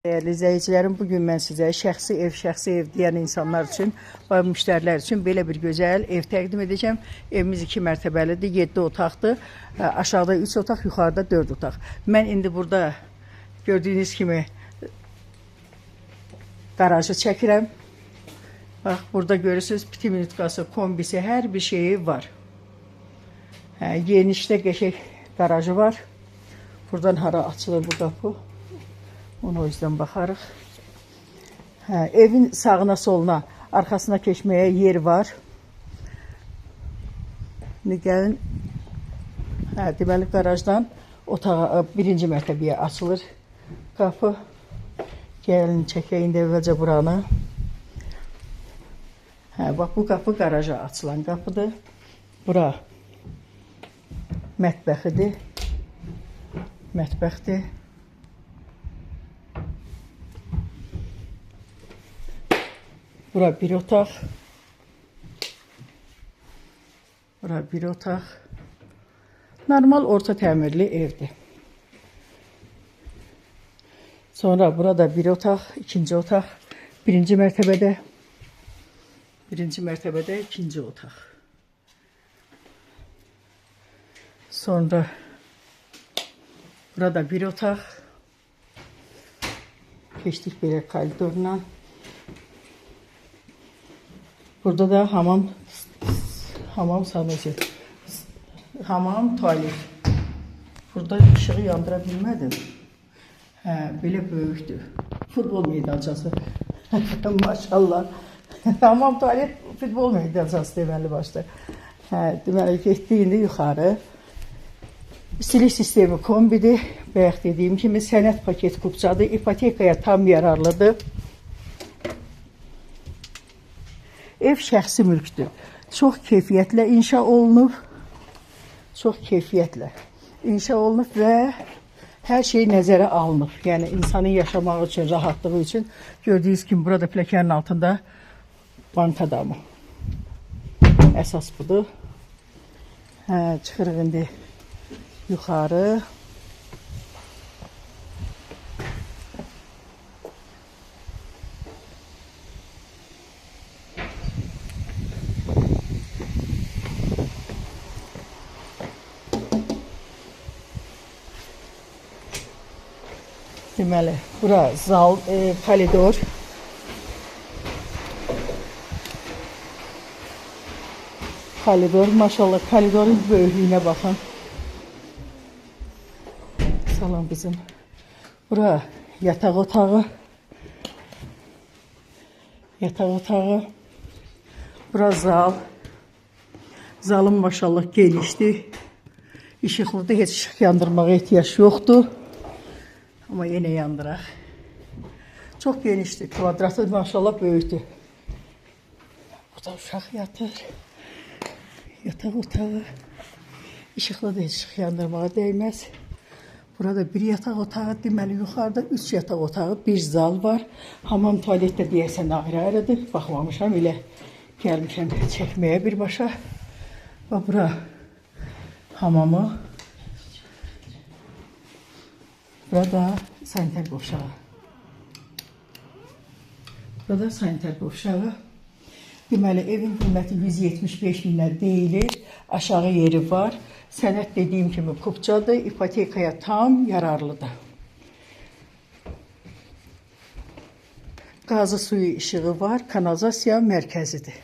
Değerli izləyicilərim, bugün mən sizə şəxsi ev deyən insanlar üçün və müştərilər üçün belə bir gözəl ev təqdim edəcəm. Evimiz 2 mərtəbəlidir, 7 otaqdır. Aşağıda 3 otaq, yuxarıda 4 otaq. Mən indi burada gördüyünüz kimi qarajı çəkirəm. Bax, burada görürsünüz, piti minutqası, kombisi, hər bir şeyi var. Genişdə qəşəng qarajı var. Buradan hara açılır bu qapı? Onu o yüzden baxarıq. Evin sağına soluna, arxasına keçməyə yer var. İndi gəlin, deməli qarajdan otağa, birinci mərtəbəyə açılır qapı. Gəlin çəkək indi əvvəlcə buranı. Bax, bu qapı qaraja açılan qapıdır. Bura mətbəxidir. Mətbəxdir. Bura bir otaq. Bura bir otaq. Normal orta təmirli evdir. Sonra burada bir otaq, ikinci otaq. Birinci mərtəbədə. Birinci mərtəbədə ikinci otaq. Sonra burada bir otaq. Keçdik belə koridorla. Burada da hamam sadəcə. Hamam, tualet. Burada ışığı yandıra bilmədim. Belə böyükdür. Futbol meydançası. Maşallah. Hamam, tualet, futbol meydançası deməli başda. Deməli, getdik indi yuxarı. Silik sistemi kombidir. Bayaq dediyim kimi sənəd paket kupçadır. İpotekaya tam yararlıdır. Ev şəxsi mülkdür. Çox keyfiyyətlə inşa olunub. Çox keyfiyyətlə inşa olunub və hər şey nəzərə alınıb. Yəni, insanın yaşamaq üçün, rahatlığı üçün. Gördüyünüz kimi, burada pləkanın altında bank adamı. Əsas budur. Çıxırıq indi yuxarı. Deməli, bura zal, koridor. Koridor, maşallah, koridorun böyüklüyünə baxın. Salam bizim. Bura yataq otağı. Yataq otağı. Bura zal. Zalın maşallah genişdir. İşıqlıdır, heç işıq yandırmağa ehtiyac yoxdur. Amma yenə yandıraq. Çox genişdir. Kvadratı maşallah böyükdür. Burada uşaq yatır. Yataq otağı. İşıqlı da işıq yandırmağa dəyməz. Burada bir yataq otağı, deməli yuxarıda 3 yataq otağı, bir zal var. Hamam, tualet də deyəsən ayrı-ayrıdır. Baxmamışam, elə gəlmişəm çəkməyə birbaşa. Və bura hamamı. Burada sanitar qovşağı. Burada sanitar qovşağı. Deməli, evin qiyməti 175 minə deyilir. Aşağı yeri var. Sənəd dediyim kimi kupçadır. İpotekaya tam yararlıdır. Qazı suyu işığı var. Kanalizasiya mərkəzidir.